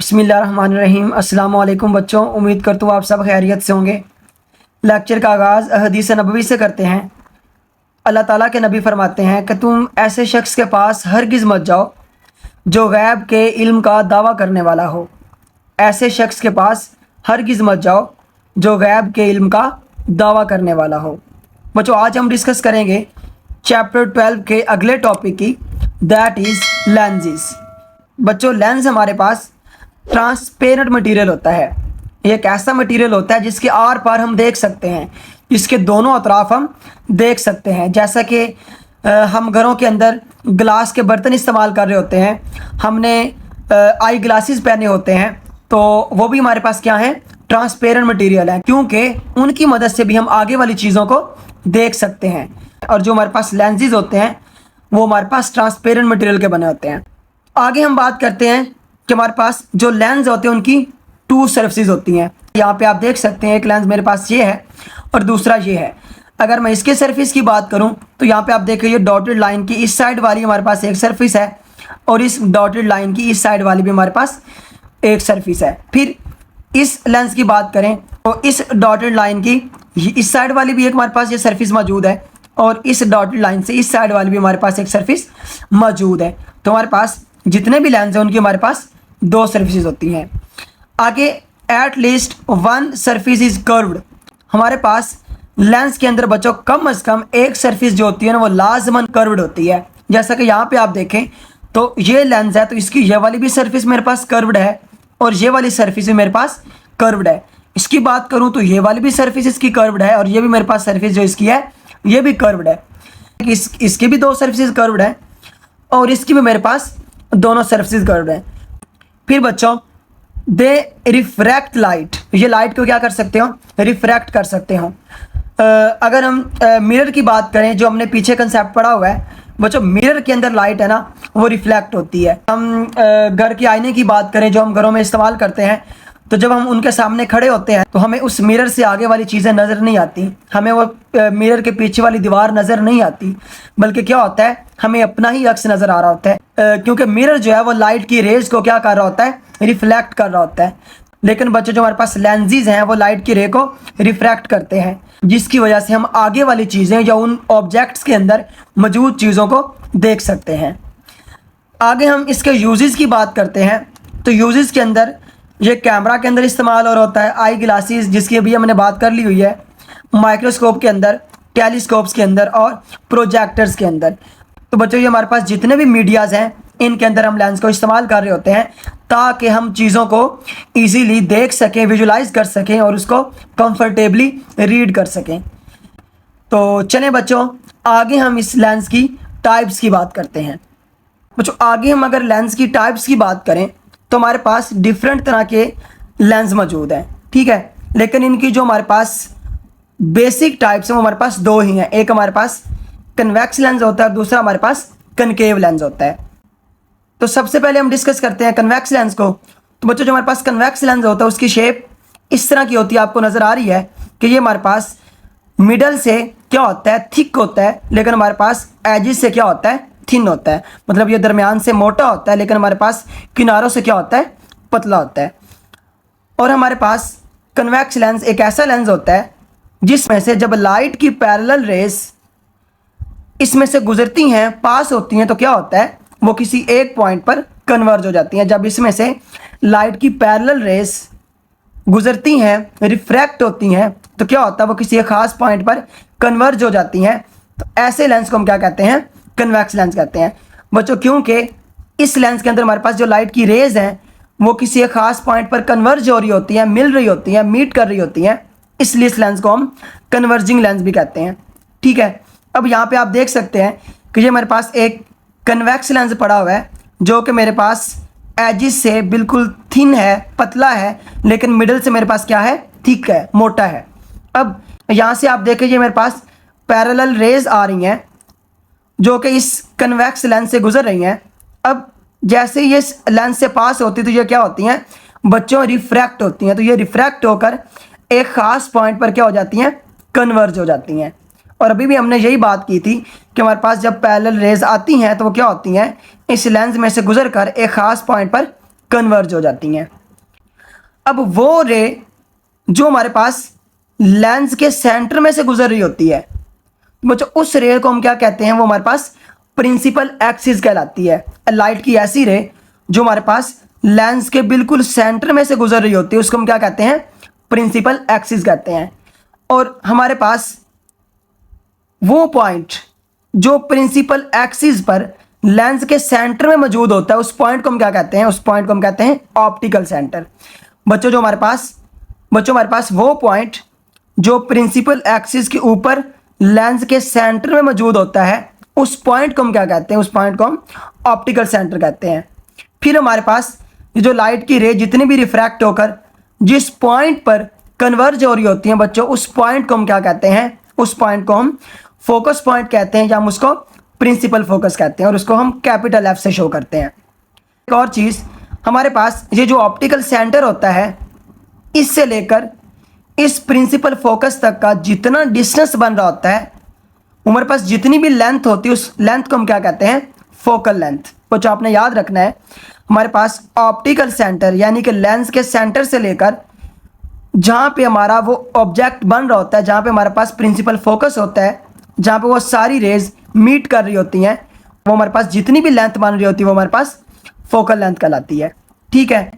बिस्मिल्लाहिर्रहमानिर्रहीम। अस्सलाम वालेकुम बच्चों, उम्मीद करता हूँ आप सब खैरियत से होंगे। लेक्चर का आगाज़ हदीस नबवी से करते हैं। अल्लाह ताला के नबी फरमाते हैं कि तुम ऐसे शख्स के पास हरगिज़ मत जाओ जो गैब के इल्म का दावा करने वाला हो। ऐसे शख्स के पास हरगिज़ मत जाओ जो गैब के इल्म का दावा करने वाला हो। बच्चों, आज हम डिस्कस करेंगे चैप्टर 12 के अगले टॉपिक की, दैट इज़ लेंसेज। बच्चों, लेंस हमारे पास ट्रांसपेरेंट मटेरियल होता है। ये एक ऐसा मटेरियल होता है जिसके आर पार हम देख सकते हैं, जिसके दोनों अतराफ हम देख सकते हैं। जैसा कि हम घरों के अंदर ग्लास के बर्तन इस्तेमाल कर रहे होते हैं, हमने आई ग्लासेस पहने होते हैं, तो वो भी हमारे पास क्या है, ट्रांसपेरेंट मटेरियल है, क्योंकि उनकी मदद से भी हम आगे वाली चीज़ों को देख सकते हैं। और जो हमारे पास लेंसेज होते हैं वो हमारे पास ट्रांसपेरेंट मटेरियल के बने होते हैं। आगे हम बात करते हैं कि हमारे पास जो लेंस होते हैं उनकी टू सरफेसेस होती हैं। यहाँ पे आप देख सकते हैं, एक लेंस मेरे पास ये है और दूसरा ये है। अगर मैं इसके सरफेस की बात करूँ तो यहाँ पे आप देखिए, ये डॉटेड लाइन की इस साइड वाली हमारे पास एक सरफेस है और इस डॉटेड लाइन की इस साइड वाली भी हमारे पास एक सरफेस है। फिर इस लेंस की बात करें तो इस डॉटेड लाइन की इस साइड वाली भी एक हमारे पास ये सरफेस मौजूद है और इस डॉटेड लाइन से इस साइड वाली भी हमारे पास एक सरफेस मौजूद है। तो हमारे पास जितने भी लेंस हैं उनकी हमारे पास दो सरफेसेस होती हैं। आगे, at least one surface is curved. हमारे पास लेंस के अंदर बच्चों कम से कम एक सरफेस जो होती है ना वो लाजमन कर्व्ड होती है। जैसा कि यहाँ पे आप देखें तो ये लेंस है, तो इसकी ये वाली भी सरफेस मेरे पास कर्व्ड है और ये वाली सरफेस भी मेरे पास कर्व्ड है। इसकी बात करूँ तो ये वाली भी सरफेस इसकी कर्व्ड है और ये भी मेरे पास सरफेस जो इसकी है ये भी कर्व्ड है। इसकी भी दो सरफेस कर्व्ड है और इसकी भी मेरे पास दोनों सरफेस कर्व्ड है। फिर बच्चों, दे रिफ्रैक्ट लाइट। ये लाइट को क्या कर सकते हो, रिफ्रैक्ट कर सकते हो। अगर हम मिरर की बात करें, जो हमने पीछे कंसेप्ट पढ़ा हुआ है बच्चों, मिरर के अंदर लाइट है ना वो रिफ्लेक्ट होती है। हम घर के आईने की बात करें जो हम घरों में इस्तेमाल करते हैं, तो जब हम उनके सामने खड़े होते हैं तो हमें उस मिरर से आगे वाली चीज़ें नज़र नहीं आती, हमें वो मिरर के पीछे वाली दीवार नज़र नहीं आती, बल्कि क्या होता है, हमें अपना ही अक्स नज़र आ रहा होता है, क्योंकि मिरर जो है वो लाइट की रेज को क्या कर रहा होता है, रिफ्लेक्ट कर रहा होता है। लेकिन बच्चों, जो हमारे पास लेंसेज हैं वो लाइट की रे को रिफ्रैक्ट करते हैं, जिसकी वजह से हम आगे वाली चीज़ें या उन ऑब्जेक्ट्स के अंदर मौजूद चीज़ों को देख सकते हैं। आगे हम इसके यूजेस की बात करते हैं। तो यूजेस के अंदर ये कैमरा के अंदर इस्तेमाल और होता है, आई ग्लासेस जिसकी अभी हमने बात कर ली हुई है, माइक्रोस्कोप के अंदर, टेलीस्कोप्स के अंदर और प्रोजेक्टर्स के अंदर। तो बच्चों, ये हमारे पास जितने भी मीडियाज़ हैं इनके अंदर हम लेंस को इस्तेमाल कर रहे होते हैं ताकि हम चीज़ों को इजीली देख सकें, विजुलाइज कर सकें और उसको कंफर्टेबली रीड कर सकें। तो चलें बच्चों, आगे हम इस लेंस की टाइप्स की बात करते हैं। बच्चों, आगे हम अगर लेंस की टाइप्स की बात करें तो हमारे पास डिफरेंट तरह के लेंस मौजूद हैं, ठीक है। लेकिन इनकी जो हमारे पास बेसिक टाइप्स हैं वो हमारे पास दो ही हैं। एक हमारे पास कन्वेक्स लेंस होता है और दूसरा हमारे पास कनकेव लेंस होता है। तो सबसे पहले हम डिस्कस करते हैं कन्वेक्स लेंस को। तो बच्चों, जो हमारे पास कन्वेक्स लेंस होता है उसकी शेप इस तरह की होती है, आपको नज़र आ रही है कि ये हमारे पास मिडल से क्या होता है, थिक होता है, लेकिन हमारे पास एजिस से क्या होता है, थिन होता है। मतलब ये दरमियान से मोटा होता है लेकिन हमारे पास किनारों से क्या होता है, पतला होता है। और हमारे पास कन्वेक्स लेंस एक ऐसा लेंस होता है जिसमें से जब लाइट की पैरेलल रेस इसमें से गुजरती हैं, पास होती हैं, तो क्या होता है, वो किसी एक पॉइंट पर कन्वर्ज हो जाती हैं। जब इसमें से लाइट की पैरेलल रेस गुजरती हैं, रिफ्रैक्ट होती हैं, तो क्या होता है, वो किसी एक खास पॉइंट पर कन्वर्ज हो जाती हैं। तो ऐसे लेंस को हम क्या कहते हैं, कन्वेक्स लेंस कहते हैं बच्चों। क्योंकि इस लेंस के अंदर हमारे पास जो लाइट की रेज हैं वो किसी एक खास पॉइंट पर कन्वर्ज हो रही होती हैं, मिल रही होती हैं, मीट कर रही होती हैं, इसलिए इस लेंस को हम कन्वर्जिंग लेंस भी कहते हैं, ठीक है। अब यहाँ पे आप देख सकते हैं कि ये मेरे पास एक कन्वेक्स लेंस पड़ा हुआ है जो कि मेरे पास एजिस से बिल्कुल थिन है, पतला है, लेकिन मिडल से मेरे पास क्या है, थिक है, मोटा है। अब यहाँ से आप देखें, ये मेरे पास पैरेलल रेज आ रही हैं जो कि इस कन्वेक्स लेंस से गुजर रही हैं। अब जैसे ये लेंस से पास होती तो ये क्या होती हैं बच्चों, रिफ्रैक्ट होती हैं। तो ये रिफ्रैक्ट होकर एक ख़ास पॉइंट पर क्या हो जाती हैं, कन्वर्ज हो जाती हैं। और अभी भी हमने यही बात की थी कि हमारे पास जब पैरेलल रेज आती हैं तो वो क्या होती हैं, इस लेंस में से गुजर कर एक ख़ास पॉइंट पर कन्वर्ज हो जाती हैं। अब वो रे जो हमारे पास लेंस के सेंटर में से गुजर रही होती है, बच्चों उस रे को हम क्या कहते हैं, वो हमारे पास प्रिंसिपल एक्सिस कहलाती है। लाइट की ऐसी रे जो हमारे पास लेंस के बिल्कुल सेंटर में से गुजर रही होती है, उसको हम क्या कहते हैं, प्रिंसिपल एक्सिस कहते हैं। और हमारे पास वो पॉइंट जो प्रिंसिपल एक्सिस पर लेंस के सेंटर में मौजूद होता है, उस पॉइंट को हम क्या कहते हैं, उस पॉइंट को हम कहते हैं ऑप्टिकल सेंटर। बच्चों हमारे पास वो पॉइंट जो प्रिंसिपल एक्सिस के ऊपर लेंस के सेंटर में मौजूद होता है, उस पॉइंट को हम क्या कहते हैं, उस पॉइंट को हम ऑप्टिकल सेंटर कहते हैं। फिर हमारे पास ये जो लाइट की रे जितनी भी रिफ्रैक्ट होकर जिस पॉइंट पर कन्वर्ज हो रही होती हैं बच्चों, उस पॉइंट को हम क्या कहते हैं, उस पॉइंट को हम फोकस पॉइंट कहते हैं, या हम उसको प्रिंसिपल फोकस कहते हैं, और उसको हम कैपिटल एफ से शो करते हैं। एक और चीज़, हमारे पास ये जो ऑप्टिकल सेंटर होता है, इससे लेकर इस प्रिंसिपल फोकस तक का जितना डिस्टेंस बन रहा होता है, हमारे पास जितनी भी लेंथ होती है, उस लेंथ को हम क्या कहते हैं, फोकल लेंथ। कुछ आपने याद रखना है, हमारे पास ऑप्टिकल सेंटर यानी कि लेंस के सेंटर से लेकर जहाँ पे हमारा वो ऑब्जेक्ट बन रहा होता है, जहाँ पे हमारे पास प्रिंसिपल फोकस होता है, जहाँ पे वो सारी रेज मीट कर रही होती हैं, वो हमारे पास जितनी भी लेंथ बन रही होती है वो हमारे पास फोकल लेंथ कहलाती है। ठीक है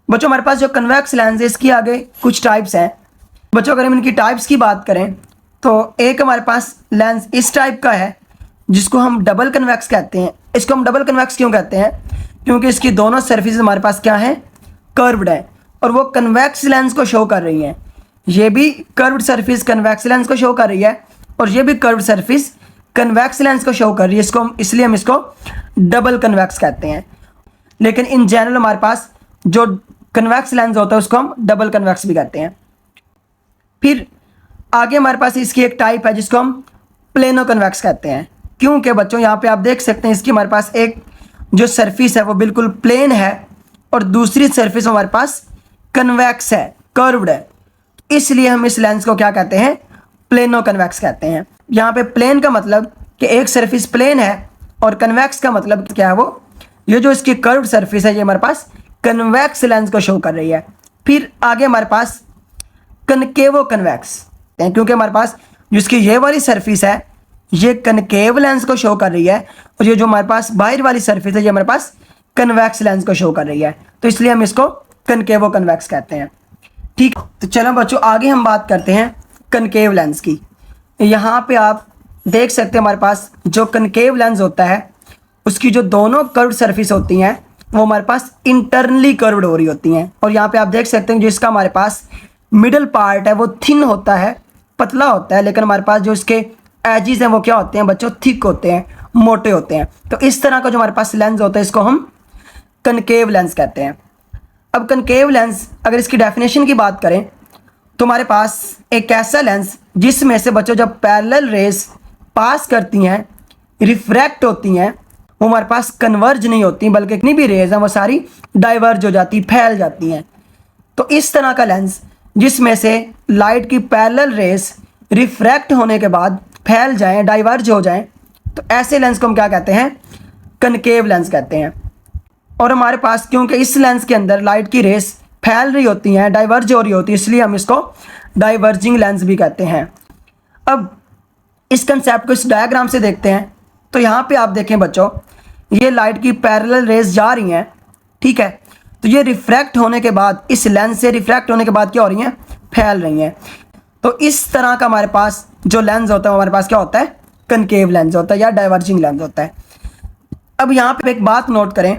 बच्चों, हमारे पास जो कन्वेक्स लेंस है इसकी आगे कुछ टाइप्स हैं। बच्चों अगर हम इनकी टाइप्स की बात करें तो एक हमारे पास लेंस इस टाइप का है जिसको हम डबल कन्वेक्स कहते हैं। इसको हम डबल कन्वेक्स क्यों कहते हैं, क्योंकि इसकी दोनों सरफेस हमारे पास क्या है, कर्व्ड है, और वो कन्वेक्स लेंस को शो कर रही हैं। ये भी कर्व्ड सरफेस कन्वेक्स लेंस को शो कर रही है, और ये भी कर्व्ड सरफेस कन्वेक्स लेंस को शो कर रही है। इसलिए हम इसको डबल कन्वेक्स कहते हैं। लेकिन इन जनरल हमारे पास जो कन्वेक्स लेंस होता है उसको हम डबल कन्वेक्स भी कहते हैं। फिर आगे हमारे पास इसकी एक टाइप है जिसको हम प्लेनो कन्वेक्स कहते हैं, क्योंकि बच्चों यहाँ पे आप देख सकते हैं इसकी हमारे पास एक जो सरफेस है वो बिल्कुल प्लेन है, और दूसरी सरफेस हमारे पास कन्वेक्स है, कर्व्ड है। इसलिए हम इस लेंस को क्या कहते हैं, प्लेनो कन्वेक्स कहते हैं। यहाँ पे प्लेन का मतलब कि एक सरफेस प्लेन है, और कन्वेक्स का मतलब क्या है, वो ये जो इसकी कर्व्ड सरफेस है ये हमारे पास कन्वेक्स लेंस को शो कर रही है। फिर आगे हमारे पास कनकेवो कन्वेक्स, क्योंकि हमारे पास जिसकी ये वाली सरफेस है ये कनकेव लेंस को शो कर रही है, और ये जो हमारे पास बाहर वाली सरफेस है ये हमारे पास कन्वेक्स लेंस को शो कर रही है, तो इसलिए हम इसको कनकेवो कन्वेक्स कहते हैं। ठीक, तो चलो बच्चों आगे हम बात करते हैं कनकेव लेंस की। यहाँ पे आप देख सकते हैं हमारे पास जो कनकेव लेंस होता है उसकी जो दोनों कर्व्ड सरफेस होती हैं वो हमारे पास इंटरनली कर्व्ड हो रही होती हैं। और यहाँ पे आप देख सकते हैं जिसका हमारे पास मिडल पार्ट है वो थिन होता है, पतला होता है, लेकिन हमारे पास जो इसके एजेस हैं वो क्या होते हैं बच्चों, थिक होते हैं, मोटे होते हैं। तो इस तरह का जो हमारे पास लेंस होता है इसको हम कनकेव लेंस कहते हैं। अब कनकेव लेंस अगर इसकी डेफिनेशन की बात करें तो हमारे पास एक ऐसा लेंस जिसमें से बच्चों जब पैरेलल रेज पास करती हैं, रिफ्रैक्ट होती हैं, वो हमारे पास कन्वर्ज नहीं होती, बल्कि कितनी भी रेज हैं वो सारी डाइवर्ज हो जाती, फैल जाती हैं। तो इस तरह का लेंस जिसमें से लाइट की पैरेलल रेज रिफ्रैक्ट होने के बाद फैल जाएं, डाइवर्ज हो जाएं, तो ऐसे लेंस को हम क्या कहते हैं, कनकेव लेंस कहते हैं। और हमारे पास क्योंकि इस लेंस के अंदर लाइट की रेस फैल रही होती हैं, डाइवर्ज हो रही होती है, इसलिए हम इसको डाइवर्जिंग लेंस भी कहते हैं। अब इस कंसेप्ट को इस डायग्राम से देखते हैं। तो यहाँ पे आप देखें बच्चों, ये लाइट की पैरेलल रेज जा रही हैं, ठीक है, तो ये रिफ्रैक्ट होने के बाद, इस लेंस से रिफ्रैक्ट होने के बाद क्या हो रही हैं, फैल रही हैं। तो इस तरह का हमारे पास जो लेंस होता है हमारे पास क्या होता है, कनकेव लेंस होता है या डाइवर्जिंग लेंस होता है। अब यहाँ पे एक बात नोट करें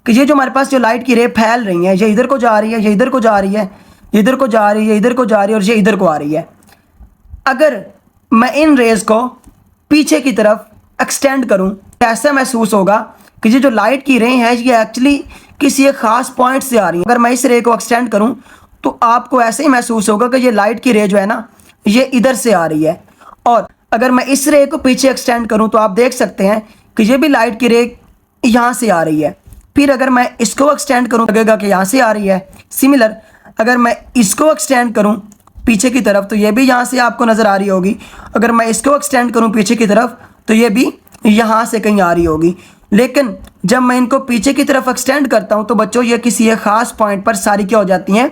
कि ये जो हमारे पास जो लाइट की रे फैल रही है, ये इधर को जा रही है, ये इधर को जा रही है, इधर को जा रही है, इधर को जा रही है, और ये इधर को आ रही है। अगर मैं इन रेज को पीछे की तरफ एक्सटेंड करूं, ऐसा महसूस होगा कि ये जो लाइट की रे है ये एक्चुअली किसी एक ख़ास पॉइंट से आ रही है। अगर मैं इस रे को एक्सटेंड करूं तो आपको ऐसे ही महसूस होगा कि ये लाइट की रे जो है ना ये इधर से आ रही है। और अगर मैं इस रे को पीछे एक्सटेंड करूं तो आप देख सकते हैं कि ये भी लाइट की रे यहाँ से आ रही है। फिर अगर मैं इसको एक्सटेंड करूं लगेगा कि यहाँ से आ रही है। सिमिलर अगर मैं इसको एक्सटेंड करूं पीछे की तरफ तो ये भी यहाँ से आपको नज़र आ रही होगी। अगर मैं इसको एक्सटेंड करूं पीछे की तरफ तो ये भी यहाँ से कहीं आ रही होगी। लेकिन जब मैं इनको पीछे की तरफ एक्सटेंड करता हूँ तो बच्चों ये किसी एक ख़ास पॉइंट पर सारी क्या हो जाती हैं,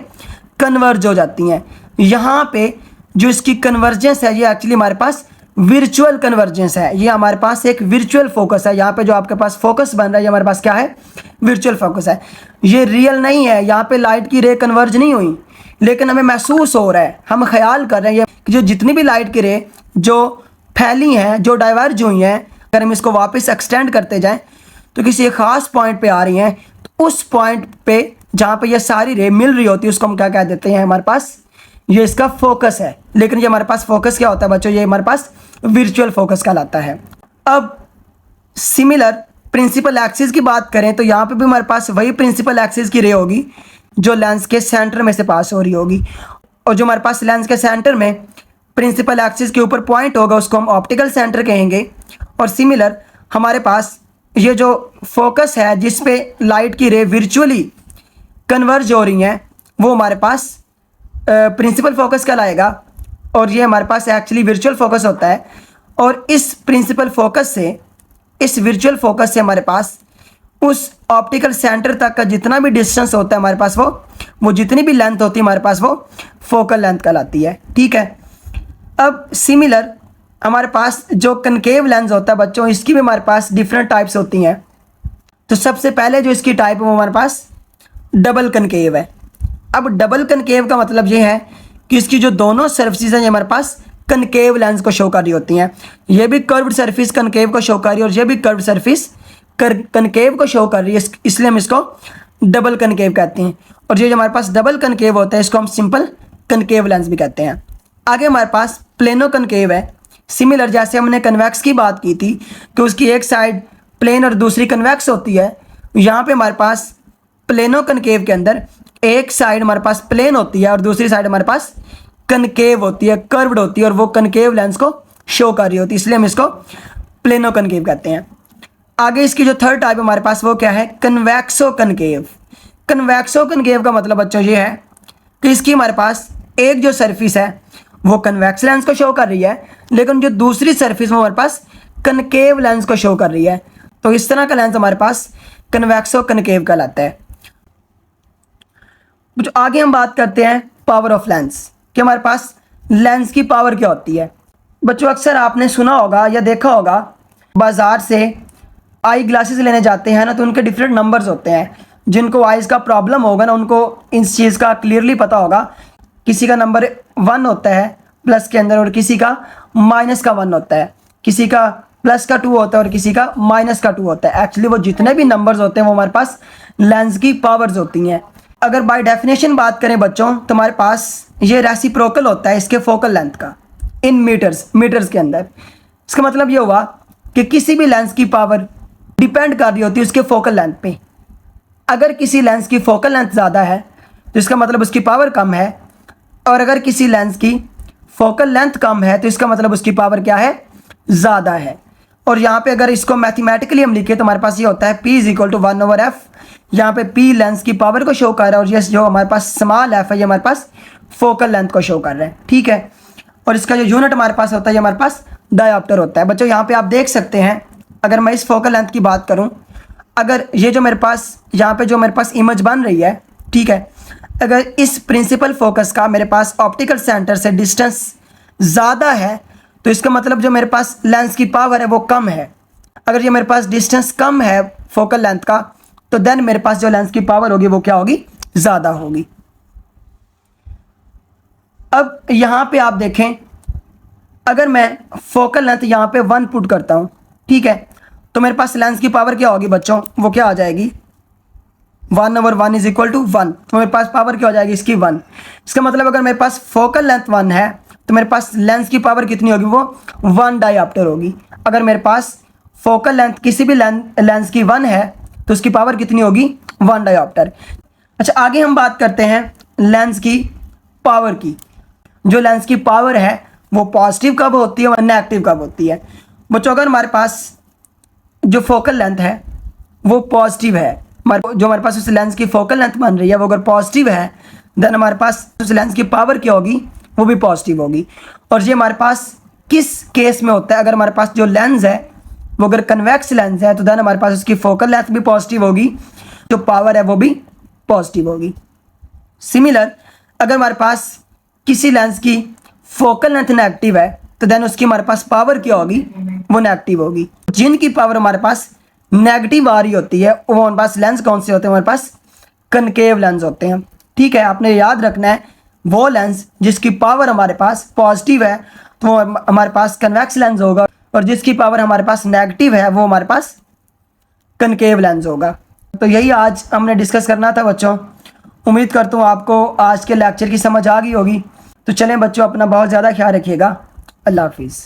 कन्वर्ज हो जाती हैं। यहाँ पे जो इसकी कन्वर्जेंस है ये एक्चुअली हमारे पास वर्चुअल कन्वर्जेंस है, ये हमारे पास एक वर्चुअल फोकस है। यहाँ पे जो आपके पास फोकस बन रहा है ये हमारे पास क्या है, वर्चुअल फोकस है, ये रियल नहीं है। यहाँ पे लाइट की रे कन्वर्ज नहीं हुई, लेकिन हमें महसूस हो रहा है, हम ख्याल कर रहे हैं कि जो जितनी भी लाइट की रे जो फैली हैं, जो डाइवर्ज हुई हैं, अगर हम इसको वापस एक्सटेंड करते जाएं तो किसी एक ख़ास पॉइंट पे आ रही हैं, तो उस पॉइंट पे जहाँ पे ये सारी रे मिल रही होती है उसको हम क्या कह देते हैं, हमारे पास ये इसका फोकस है। लेकिन ये हमारे पास फोकस क्या होता है बच्चों, ये हमारे पास वर्चुअल फोकस कहलाता है। अब सिमिलर प्रिंसिपल एक्सिस की बात करें तो यहाँ पे भी हमारे पास वही प्रिंसिपल एक्सिस की रे होगी जो लेंस के सेंटर में से पास हो रही होगी, और जो हमारे पास लेंस के सेंटर में प्रिंसिपल एक्सिस के ऊपर पॉइंट होगा उसको हम ऑप्टिकल सेंटर कहेंगे। और सिमिलर हमारे पास ये जो फोकस है जिस पे लाइट की रे वर्चुअली कन्वर्ज हो रही हैं वो हमारे पास प्रिंसिपल फोकस कहलाएगा, और ये हमारे पास एक्चुअली वर्चुअल फोकस होता है। और इस प्रिंसिपल फोकस से, इस वर्चुअल फोकस से हमारे पास उस ऑप्टिकल सेंटर तक का जितना भी डिस्टेंस होता है हमारे पास वो जितनी भी लेंथ होती है हमारे पास वो फोकल लेंथ कहलाती है। ठीक है। अब सिमिलर हमारे पास जो कनकेव लेंस होता है बच्चों, इसकी भी हमारे पास डिफरेंट टाइप्स होती हैं। तो सबसे पहले जो इसकी टाइप है वो हमारे पास डबल कनकेव है। अब डबल कनकेव का मतलब ये है कि इसकी जो दोनों सर्फिसेज हैं हमारे पास कनकेव लेंस को शो कर रही होती हैं। ये भी कर्व्ड सरफेस कनकेव को शो कर रही है और ये भी कर्व्ड सरफेस कनकेव को शो कर रही है, इसलिए हम इसको डबल कनकेव कहते हैं। और ये जो हमारे पास डबल कनकेव होता है इसको हम सिंपल कनकेव लेंस भी कहते हैं। आगे हमारे पास प्लेनो कनकेव है। सिमिलर जैसे हमने कन्वेक्स की बात की थी कि उसकी एक साइड प्लेन और दूसरी कन्वेक्स होती है, यहाँ पे हमारे पास प्लेनो कनकेव के अंदर एक साइड हमारे पास प्लेन होती है और दूसरी साइड हमारे पास कनकेव होती है, कर्व्ड होती है, और वो कनकेव लेंस को शो कर रही होती है, इसलिए हम इसको प्लेनो कनकेव कहते हैं। आगे इसकी जो थर्ड टाइप हमारे पास वो क्या है, कन्वेक्सो कनकेव। कन्वेक्सो कनकेव का मतलब बच्चों ये है कि इसकी हमारे पास एक जो सरफेस है वो कन्वेक्स लेंस को शो कर रही है, लेकिन जो दूसरी सरफेस वो हमारे पास कनकेव लेंस को शो कर रही है। तो इस तरह का लेंस हमारे पास कन्वेक्सो कनकेव कहलाता है। जो आगे हम बात करते हैं पावर ऑफ लेंस कि हमारे पास लेंस की पावर क्या होती है। बच्चों अक्सर आपने सुना होगा या देखा होगा, बाज़ार से आई ग्लासेस लेने जाते हैं ना तो उनके डिफरेंट नंबर्स होते हैं। जिनको आइज़ का प्रॉब्लम होगा ना उनको इस चीज़ का क्लियरली पता होगा, किसी का नंबर 1 होता है प्लस के अंदर और किसी का माइनस का 1 होता है, किसी का प्लस का 2 होता है और किसी का माइनस का 2 होता है। एक्चुअली वो जितने भी नंबर्स होते हैं वो हमारे पास लेंस की पावर्स होती हैं। अगर बाय डेफिनेशन बात करें बच्चों तो हमारे पास ये रेसिप्रोकल होता है इसके फोकल लेंथ का इन मीटर्स के अंदर। इसका मतलब ये हुआ कि किसी भी लेंस की पावर डिपेंड कर रही होती है उसके फोकल लेंथ पे। अगर किसी लेंस की फोकल लेंथ ज़्यादा है तो इसका मतलब उसकी पावर कम है, और अगर किसी लेंस की फोकल लेंथ कम है तो इसका मतलब उसकी पावर क्या है, ज़्यादा है। और यहाँ पे अगर इसको मैथमेटिकली हम लिखें तो हमारे पास ये होता है P = 1/f। यहाँ पे P लेंस की पावर को शो कर रहा है और ये जो हमारे पास स्मॉल f है ये हमारे पास फोकल लेंथ को शो कर रहा है। ठीक है। और इसका जो यूनिट हमारे पास होता है ये हमारे पास डायोप्टर होता है। बच्चों यहाँ पे आप देख सकते हैं, अगर मैं इस फोकल लेंथ की बात करूँ, अगर ये जो मेरे पास यहाँ पे जो मेरे पास इमेज बन रही है, ठीक है, अगर इस प्रिंसिपल फोकस का मेरे पास ऑप्टिकल सेंटर से डिस्टेंस ज़्यादा है तो इसका मतलब जो मेरे पास लेंस की पावर है वो कम है। अगर ये मेरे पास डिस्टेंस कम है फोकल लेंथ का तो देन मेरे पास जो लेंस की पावर होगी वो क्या होगी, ज़्यादा होगी। अब यहाँ पे आप देखें, अगर मैं फोकल लेंथ यहाँ पे 1 पुट करता हूँ, ठीक है, तो मेरे पास लेंस की पावर क्या होगी बच्चों, वो क्या आ जाएगी 1/1 = 1। तो मेरे पास पावर क्या हो जाएगी इसकी 1। इसका मतलब अगर मेरे पास फोकल लेंथ 1 है तो मेरे पास लेंस की पावर कितनी होगी, वो 1 डायोप्टर होगी। अगर मेरे पास फोकल लेंथ किसी भी लेंस की 1 है तो उसकी पावर कितनी होगी, 1 डायोप्टर। अच्छा, आगे हम बात करते हैं लेंस की पावर की। जो लेंस की पावर है वो पॉजिटिव कब होती है और नेगेटिव कब होती है। बच्चों अगर हमारे पास जो फोकल लेंथ है वो पॉजिटिव है, जो हमारे पास उस लेंस की फोकल लेंथ बन रही है वो अगर पॉजिटिव है देन हमारे पास उस लेंस की पावर क्या होगी, वो भी पॉजिटिव होगी। और ये हमारे पास किस केस में होता है, अगर हमारे पास जो लेंस है वो अगर कन्वेक्स लेंस है तो देन हमारे पास उसकी फोकल लेंथ भी पॉजिटिव होगी, जो पावर है वो भी पॉजिटिव होगी। सिमिलर अगर हमारे पास किसी लेंस की फोकल लेंथ नेगेटिव है तो देन उसकी हमारे पास पावर क्या होगी, वो नेगेटिव होगी। जिनकी पावर हमारे पास नेगेटिव आ रही होती है वो हमारे पास लेंस कौन से होते हैं, हमारे पास कनकेव लेंस होते हैं। ठीक है, आपने याद रखना है वो लेंस जिसकी पावर हमारे पास पॉजिटिव है तो वो हमारे पास कन्वेक्स लेंस होगा, और जिसकी पावर हमारे पास नेगेटिव है वो हमारे पास कनकेव लेंस होगा। तो यही आज हमने डिस्कस करना था बच्चों। उम्मीद करता हूँ आपको आज के लेक्चर की समझ आ गई होगी। तो चलें बच्चों, अपना बहुत ज़्यादा ख्याल रखिएगा। अल्लाह हाफिज़।